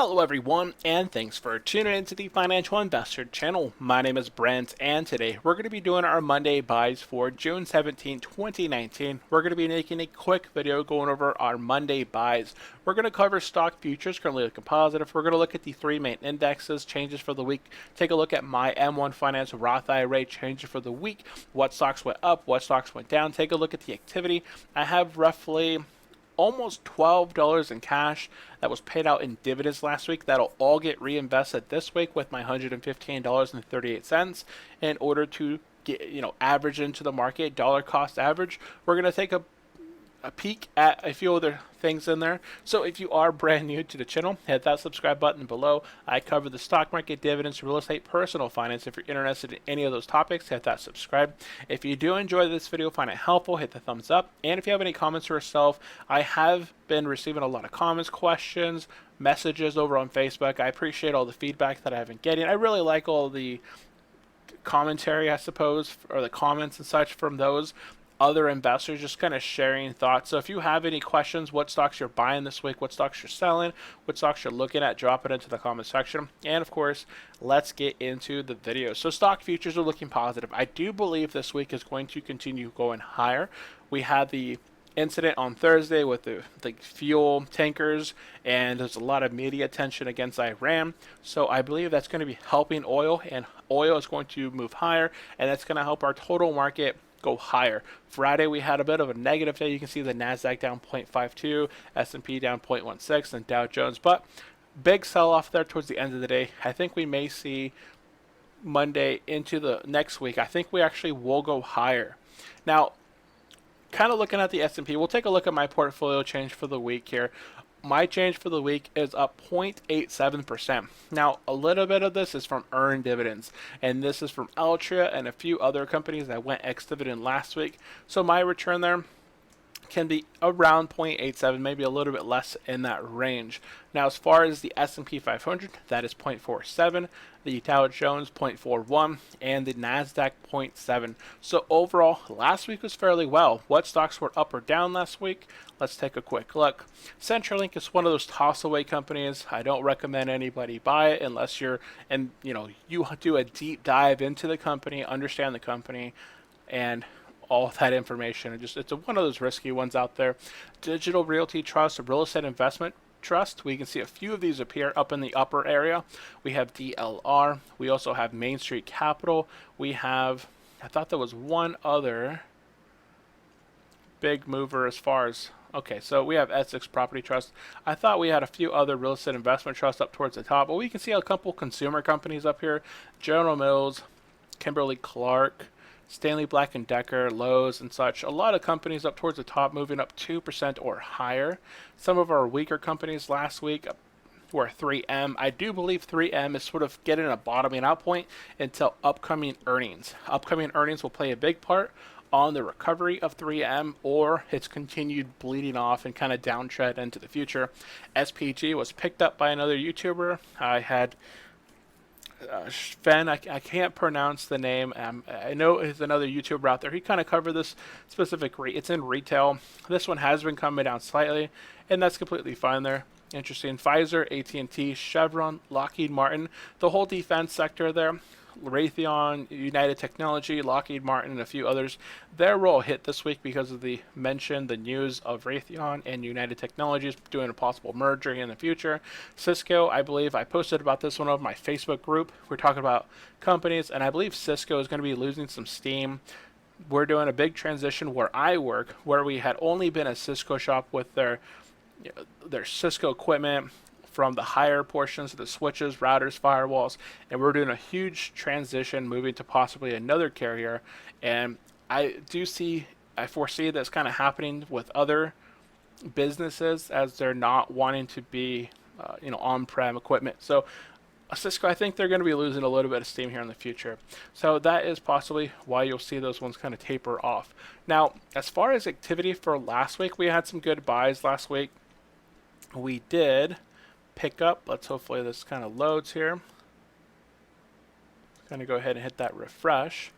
Hello everyone, and thanks for tuning into the Financial Investor channel. My name is Brent, and today we're going to be doing our Monday buys for June 17, 2019. We're going to be making a quick video going over our Monday buys. We're going to cover stock futures, currently looking positive. We're going to look at the three main indexes, changes for the week. Take a look at my M1 Finance Roth IRA changes for the week. What stocks went up, what stocks went down. Take a look at the activity. I have roughly almost $12 in cash that was paid out in dividends last week. That'll all get reinvested this week with my $115.38 in order to get, average into the market, dollar cost average. We're going to take a peek at a few other things in there. So if you are brand new to the channel, hit that subscribe button below. I cover the stock market, dividends, real estate, personal finance. If you're interested in any of those topics, hit that subscribe. If you do enjoy this video, find it helpful, hit the thumbs up. And if you have any comments for yourself, I have been receiving a lot of comments, questions, messages over on Facebook. I appreciate all the feedback that I've been getting. I really like all the commentary, I suppose, or the comments and such from those other investors, just kind of sharing thoughts. So if you have any questions, what stocks you're buying this week, what stocks you're selling, what stocks you're looking at, drop it into the comment section. And of course, let's get into the video. So stock futures are looking positive. I do believe this week is going to continue going higher. We had the incident on Thursday with the fuel tankers, and there's a lot of media attention against Iran. So I believe that's going to be helping oil, and oil is going to move higher, and that's going to help our total market go higher. Friday we had a bit of a negative day. You can see the Nasdaq down 0.52, S&P down 0.16, and Dow Jones. But big sell-off there towards the end of the day. I think we may see Monday into the next week. I think we actually will go higher. Now, kind of looking at the S&P, we'll take a look at my portfolio change for the week here. My change for the week is up 0.87%. Now, a little bit of this is from earned dividends, and this is from Altria and a few other companies that went ex-dividend last week. So my return there can be around 0.87, maybe a little bit less in that range. Now, as far as the S&P 500, that is 0.47, the Dow Jones 0.41, and the Nasdaq 0.7. So overall, last week was fairly well. What stocks were up or down last week? Let's take a quick look. CenturyLink is one of those toss-away companies. I don't recommend anybody buy it unless you do a deep dive into the company, understand the company, and all that information. It's one of those risky ones out there. Digital Realty Trust, a real estate investment trust. We can see a few of these appear up in the upper area. We have DLR. We also have Main Street Capital. We have, I thought there was one other big mover as far as, okay, so we have Essex Property Trust. I thought we had a few other real estate investment trusts up towards the top, but we can see a couple consumer companies up here. General Mills, Kimberly-Clark, Stanley Black & Decker, Lowe's, and such. A lot of companies up towards the top moving up 2% or higher. Some of our weaker companies last week were 3M. I do believe 3M is sort of getting a bottoming out point until upcoming earnings. Upcoming earnings will play a big part on the recovery of 3M or its continued bleeding off and kind of downtrend into the future. SPG was picked up by another YouTuber. I had Sven, I can't pronounce the name. I know there's another YouTuber out there. He kind of covered this specific it's in retail. This one has been coming down slightly, and that's completely fine there. Interesting. Pfizer, AT&T, Chevron, Lockheed Martin, the whole defense sector there. Raytheon, United Technology, Lockheed Martin, and a few others. Their role hit this week because of the news of Raytheon and United Technologies doing a possible merger in the future. Cisco, I believe I posted about this one on my Facebook group. We're talking about companies, and I believe Cisco is going to be losing some steam. We're doing a big transition where I work, where we had only been a Cisco shop with their Cisco equipment, from the higher portions of the switches, routers, firewalls, and we're doing a huge transition moving to possibly another carrier. And I foresee that's kind of happening with other businesses as they're not wanting to be on-prem equipment. So Cisco, I think they're going to be losing a little bit of steam here in the future. So that is possibly why you'll see those ones kind of taper off. Now, as far as activity for last week, we had some good buys last week. We did pick up. Let's hopefully this kind of loads here. Going to go ahead and hit that refresh.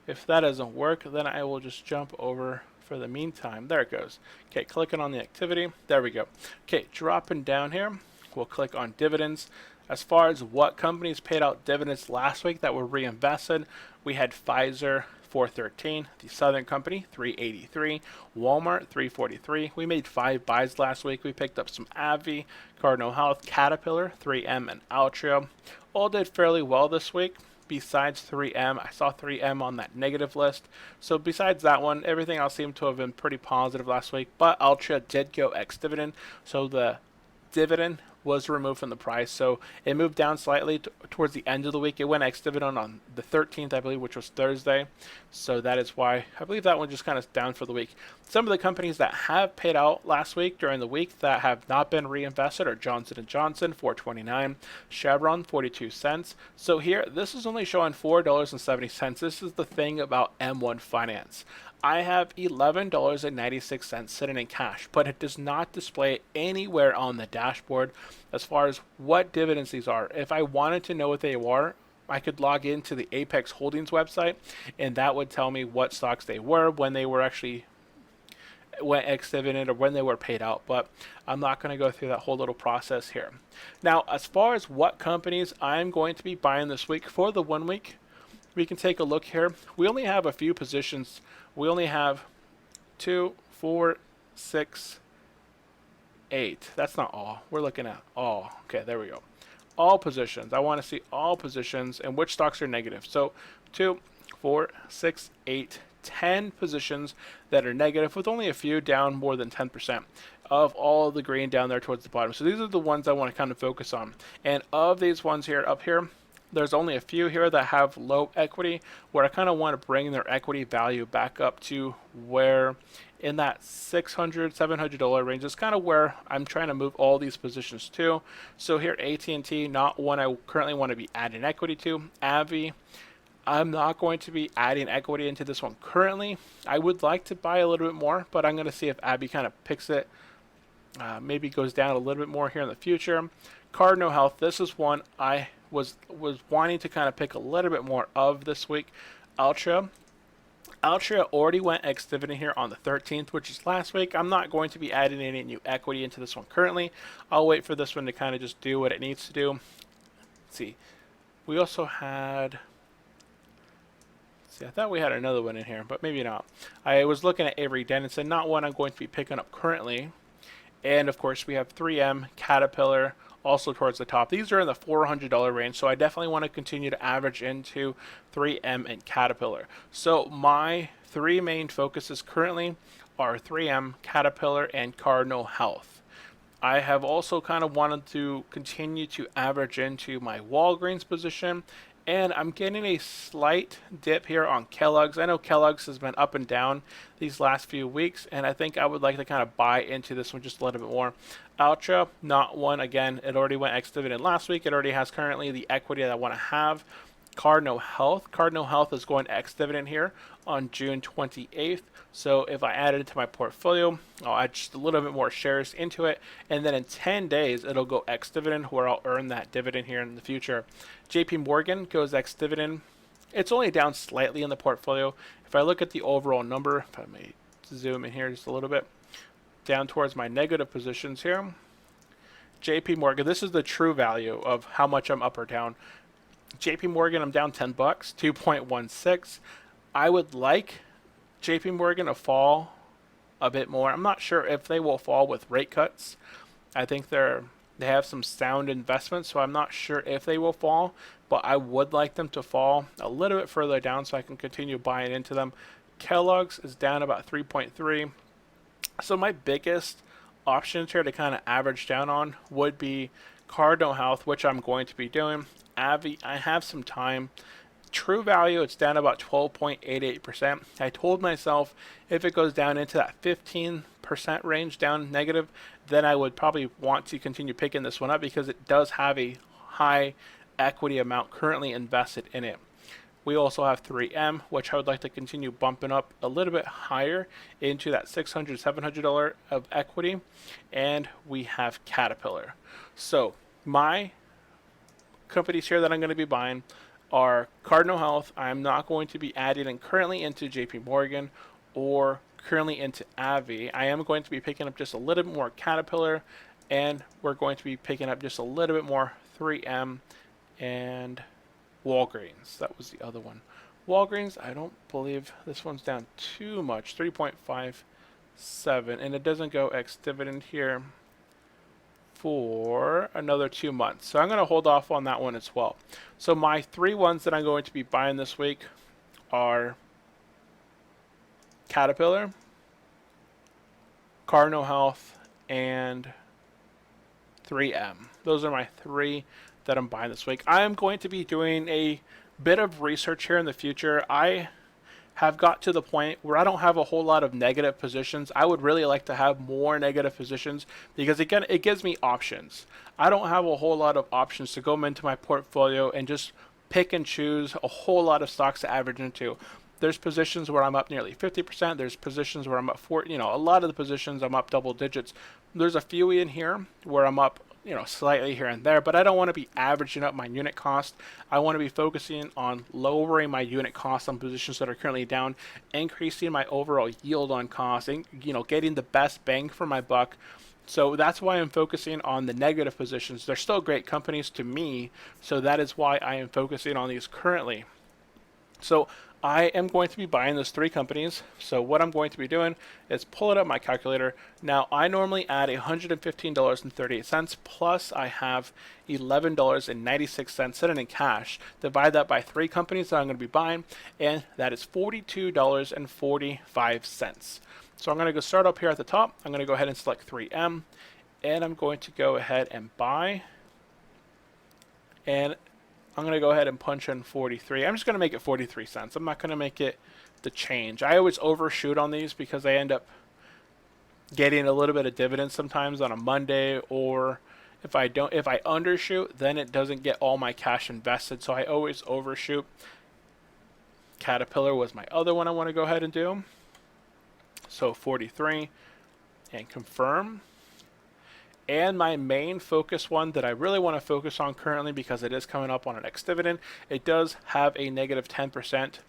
If that doesn't work, then I will just jump over for the meantime. There it goes. Okay, clicking on the activity. There we go. Okay, dropping down here. we'll click on dividends. As far as what companies paid out dividends last week that were reinvested, we had Pfizer 413, the Southern Company 383, Walmart 343. We made 5 buys last week. We picked up some AbbVie, Cardinal Health, Caterpillar, 3M, and Altria. All did fairly well this week. Besides 3M, I saw 3M on that negative list. So besides that one, everything else seemed to have been pretty positive last week. But Altria did go ex-dividend, so the dividend was removed from the price, so it moved down slightly towards the end of the week. It went ex-dividend on the 13th, I believe, which was Thursday, so that is why I believe that one just kind of down for the week. Some of the companies that have paid out last week during the week that have not been reinvested are Johnson & Johnson, $4.29, Chevron, 42 cents. So here, this is only showing $4.70. This is the thing about M1 Finance. I have $11.96 sitting in cash, but it does not display anywhere on the dashboard as far as what dividends these are. If I wanted to know what they were, I could log into the Apex Holdings website, and that would tell me what stocks they were, when they were actually went ex-dividend, or when they were paid out, but I'm not going to go through that whole little process here. Now, as far as what companies I'm going to be buying this week for the 1 week, we can take a look here. We only have a few positions. We only have 2, 4, 6, 8. That's not all. We're looking at all. Okay, there we go. All positions. I want to see all positions and which stocks are negative. So 2, 4, 6, 8, 10 positions that are negative, with only a few down more than 10% of all the green down there towards the bottom. So these are the ones I want to kind of focus on. And of these ones here up here, there's only a few here that have low equity, where I kind of want to bring their equity value back up to where in that $600, $700 range is kind of where I'm trying to move all these positions to. So here, AT&T, not one I currently want to be adding equity to. AbbVie, I'm not going to be adding equity into this one currently. I would like to buy a little bit more, but I'm going to see if AbbVie kind of picks it, maybe goes down a little bit more here in the future. Cardinal Health, this is one I was wanting to kind of pick a little bit more of this week. Altria already went ex-dividend here on the 13th, which is last week. I'm not going to be adding any new equity into this one currently. I'll wait for this one to kind of just do what it needs to do. Let's see. We also had... I thought we had another one in here, but maybe not. I was looking at Avery Dennison, not one I'm going to be picking up currently. And of course, we have 3M, Caterpillar, also towards the top. These are in the $400 range, so I definitely want to continue to average into 3M and Caterpillar. So my 3 main focuses currently are 3M, Caterpillar, and Cardinal Health. I have also kind of wanted to continue to average into my Walgreens position, and I'm getting a slight dip here on Kellogg's. I know Kellogg's has been up and down these last few weeks, and I think I would like to kind of buy into this one just a little bit more. Altria, not one. Again, it already went ex-dividend last week. It already has currently the equity that I want to have. Cardinal Health is going ex-dividend here on June 28th. So if I add it to my portfolio, I'll add just a little bit more shares into it, and then in 10 days it'll go ex-dividend, where I'll earn that dividend here in the future. JP Morgan goes ex-dividend. It's only down slightly in the portfolio. If I look at the overall number, if I may zoom in here just a little bit, down towards my negative positions here, JP Morgan, this is the true value of how much I'm up or down. JP Morgan, I'm down 10 bucks, 2.16. I would like JP Morgan to fall a bit more. I'm not sure if they will fall with rate cuts. I think they have some sound investments, so I'm not sure if they will fall, but I would like them to fall a little bit further down so I can continue buying into them. Kellogg's is down about 3.3. So my biggest options here to kind of average down on would be Cardinal Health, which I'm going to be doing. AbbVie, I have some time. True value, it's down about 12.88%. I told myself if it goes down into that 15% range down negative, then I would probably want to continue picking this one up, because it does have a high equity amount currently invested in it. We also have 3M, which I would like to continue bumping up a little bit higher into that $600, $700 of equity. And we have Caterpillar. So my companies here that I'm going to be buying are Cardinal Health. I'm not going to be adding in currently into JP Morgan or currently into AbbVie. I am going to be picking up just a little bit more Caterpillar and we're going to be picking up just a little bit more 3M and Walgreens. That was the other one. Walgreens, I don't believe this one's down too much, 3.57, and it doesn't go ex-dividend here for another 2 months. So I'm going to hold off on that one as well. So my 3 ones that I'm going to be buying this week are Caterpillar, Cardinal Health, and 3M. Those are my 3 that I'm buying this week. I am going to be doing a bit of research here in the future. I have got to the point where I don't have a whole lot of negative positions. I would really like to have more negative positions because again, it gives me options. I don't have a whole lot of options to go into my portfolio and just pick and choose a whole lot of stocks to average into. There's positions where I'm up nearly 50%. There's positions where I'm up 40, a lot of the positions I'm up double digits. There's a few in here where I'm up, slightly here and there, but I don't want to be averaging up my unit cost. I want to be focusing on lowering my unit cost on positions that are currently down, increasing my overall yield on cost, and, getting the best bang for my buck. So that's why I'm focusing on the negative positions. They're still great companies to me, so that is why I am focusing on these currently. So I am going to be buying those 3 companies. So what I'm going to be doing is pulling up my calculator. Now I normally add $115.38 plus I have $11.96 sitting in cash. Divide that by 3 companies that I'm going to be buying, and that is $42.45. So I'm going to go start up here at the top. I'm going to go ahead and select 3M, and I'm going to go ahead and buy, and I'm going to go ahead and punch in 43. I'm just going to make it 43 cents. I'm not going to make it the change. I always overshoot on these because I end up getting a little bit of dividends sometimes on a Monday, or if I undershoot, then it doesn't get all my cash invested. So I always overshoot. Caterpillar was my other one I want to go ahead and do. So 43 and confirm. And my main focus one that I really want to focus on currently, because it is coming up on an ex-dividend, it does have a negative 10%,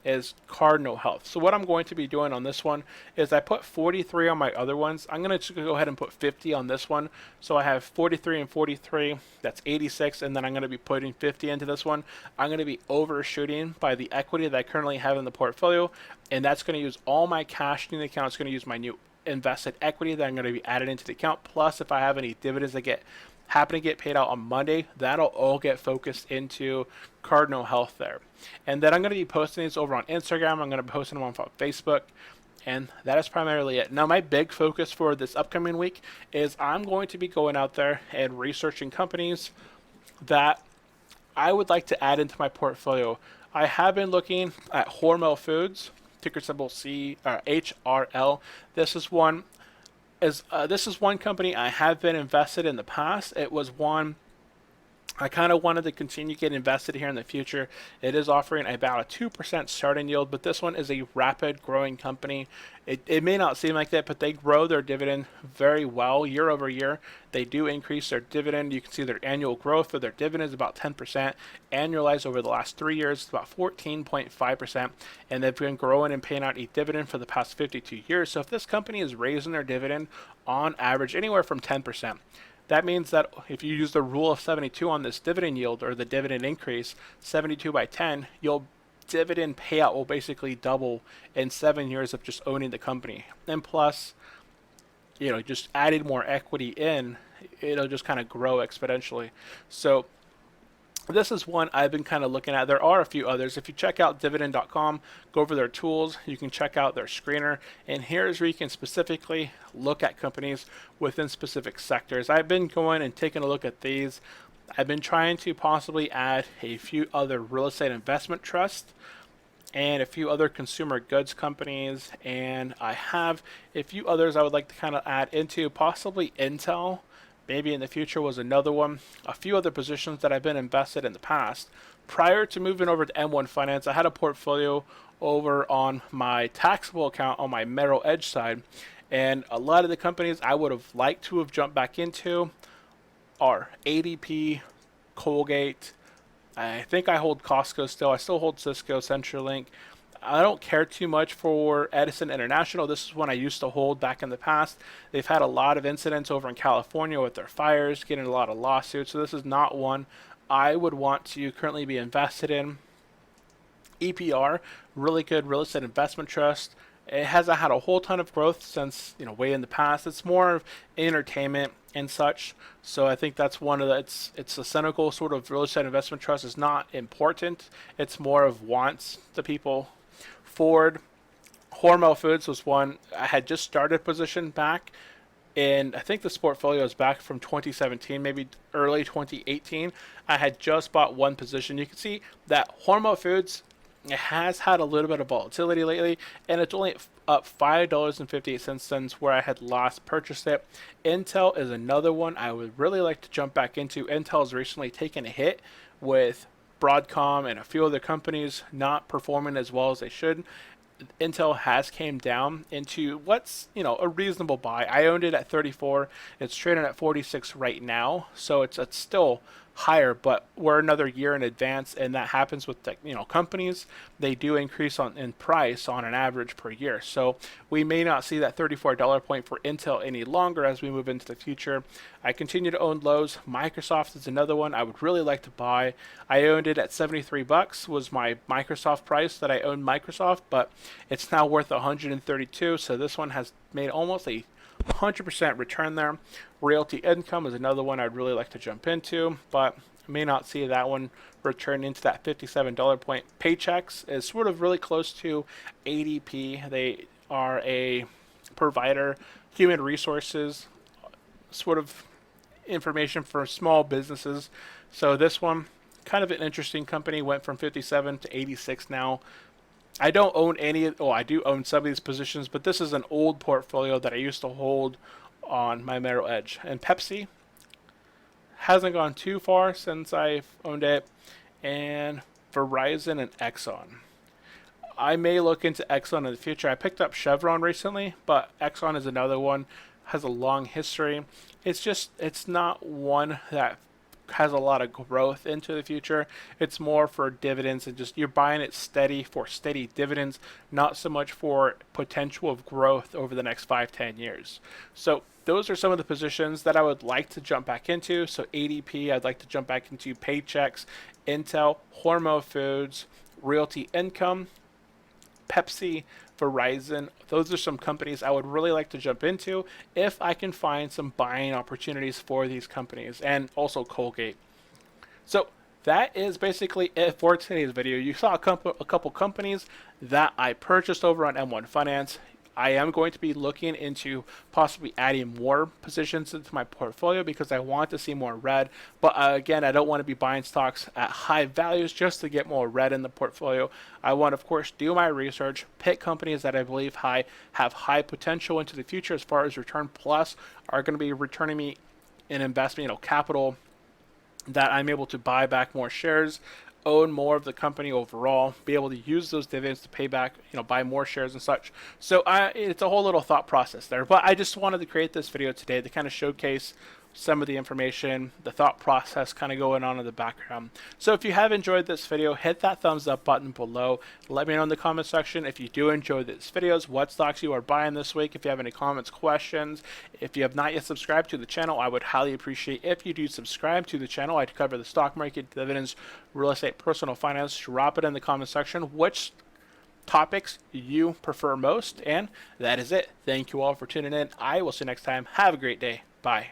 is Cardinal Health. So what I'm going to be doing on this one is I put 43 on my other ones. I'm going to go ahead and put 50 on this one. So I have 43 and 43, that's 86, and then I'm going to be putting 50 into this one. I'm going to be overshooting by the equity that I currently have in the portfolio, and that's going to use all my cash in the account. It's going to use my new invested equity that I'm going to be added into the account. Plus, if I have any dividends that happen to get paid out on Monday, that'll all get focused into Cardinal Health there. And then I'm going to be posting these over on Instagram. I'm going to be posting them on Facebook. And that is primarily it. Now, my big focus for this upcoming week is I'm going to be going out there and researching companies that I would like to add into my portfolio. I have been looking at Hormel Foods, ticker symbol HRL. This is one company I have been invested in the past. It was one I kind of wanted to continue getting invested here in the future. It is offering about a 2% starting yield, but this one is a rapid growing company. It may not seem like that, but they grow their dividend very well year over year. They do increase their dividend. You can see their annual growth for their dividend is about 10%. Annualized over the last 3 years, it's about 14.5%. And they've been growing and paying out a dividend for the past 52 years. So if this company is raising their dividend on average anywhere from 10%, that means that if you use the rule of 72 on this dividend yield, or the dividend increase, 72 by 10, your dividend payout will basically double in 7 years of just owning the company. And plus, just adding more equity in, it'll just kind of grow exponentially. So this is one I've been kind of looking at. There are a few others. If you check out dividend.com, go over their tools, you can check out their screener, and here's where you can specifically look at companies within specific sectors. I've been going and taking a look at these. I've been trying to possibly add a few other real estate investment trusts and a few other consumer goods companies, and I have a few others I would like to kind of add into, possibly Intel. Maybe in the future was another one. A few other positions that I've been invested in the past. Prior to moving over to M1 Finance, I had a portfolio over on my taxable account on my Merrill Edge side. And a lot of the companies I would have liked to have jumped back into are ADP, Colgate. I think I hold Costco still. I still hold Cisco, CenturyLink. I don't care too much for Edison International. This is one I used to hold back in the past. They've had a lot of incidents over in California with their fires, getting a lot of lawsuits. So this is not one I would want to currently be invested in. EPR, really good real estate investment trust. It hasn't had a whole ton of growth since, way in the past. It's more of entertainment and such. So I think that's one of the, it's a cynical sort of real estate investment trust. Is not important. It's more of wants the people. Ford, Hormel Foods was one I had just started position back. And I think this portfolio is back from 2017, maybe early 2018. I had just bought one position. You can see that Hormel Foods, it has had a little bit of volatility lately, and it's only up $5.58 since where I had last purchased it. Intel is another one I would really like to jump back into. Intel's recently taken a hit with Broadcom and a few other companies not performing as well as they should. Intel has came down into what's a reasonable buy. I owned it at 34. It's trading at 46 right now, so it's still higher, but we're another year in advance, and that happens with companies. They do increase in price on an average per year, so we may not see that $34 point for Intel any longer as we move into the future. I continue to own Lowe's. Microsoft is another one I would really like to buy. I owned it at 73 bucks was my Microsoft price that I owned Microsoft, but it's now worth 132, so this one has made almost a 100% return there. Realty Income is another one I'd really like to jump into, but I may not see that one return into that $57 point. Paychex is sort of really close to ADP. They are a provider, human resources, sort of information for small businesses. So this one, kind of an interesting company, went from 57 to 86 now. I don't own any. Oh, I do own some of these positions, but this is an old portfolio that I used to hold on my Merrill Edge. And Pepsi hasn't gone too far since I've owned it. And Verizon and Exxon. I may look into Exxon in the future. I picked up Chevron recently, but Exxon is another one. Has a long history. It's not one that has a lot of growth into the future. It's more for dividends, and just you're buying it steady for steady dividends, not so much for potential of growth over the next 5-10 years. So those are some of the positions that I would like to jump back into. So ADP, I'd like to jump back into. Paychex, Intel, Hormel Foods, Realty Income, Pepsi, Verizon. Those are some companies I would really like to jump into if I can find some buying opportunities for these companies, and also Colgate. So that is basically it for today's video. You saw a couple companies that I purchased over on M1 Finance. I am going to be looking into possibly adding more positions into my portfolio because I want to see more red. But again, I don't want to be buying stocks at high values just to get more red in the portfolio. I want, of course, do my research, pick companies that I believe have high potential into the future as far as return, plus are going to be returning me an investment, capital that I'm able to buy back more shares, own more of the company overall, be able to use those dividends to pay back, buy more shares and such. So it's a whole little thought process there. But I just wanted to create this video today to kind of showcase some of the information, the thought process kind of going on in the background. So if you have enjoyed this video, hit that thumbs up button below. Let me know in the comment section if you do enjoy these videos, what stocks you are buying this week. If you have any comments, questions, if you have not yet subscribed to the channel, I would highly appreciate if you do subscribe to the channel. I cover the stock market, dividends, real estate, personal finance. Drop it in the comment section which topics you prefer most. And that is it. Thank you all for tuning in. I will see you next time. Have a great day. Bye.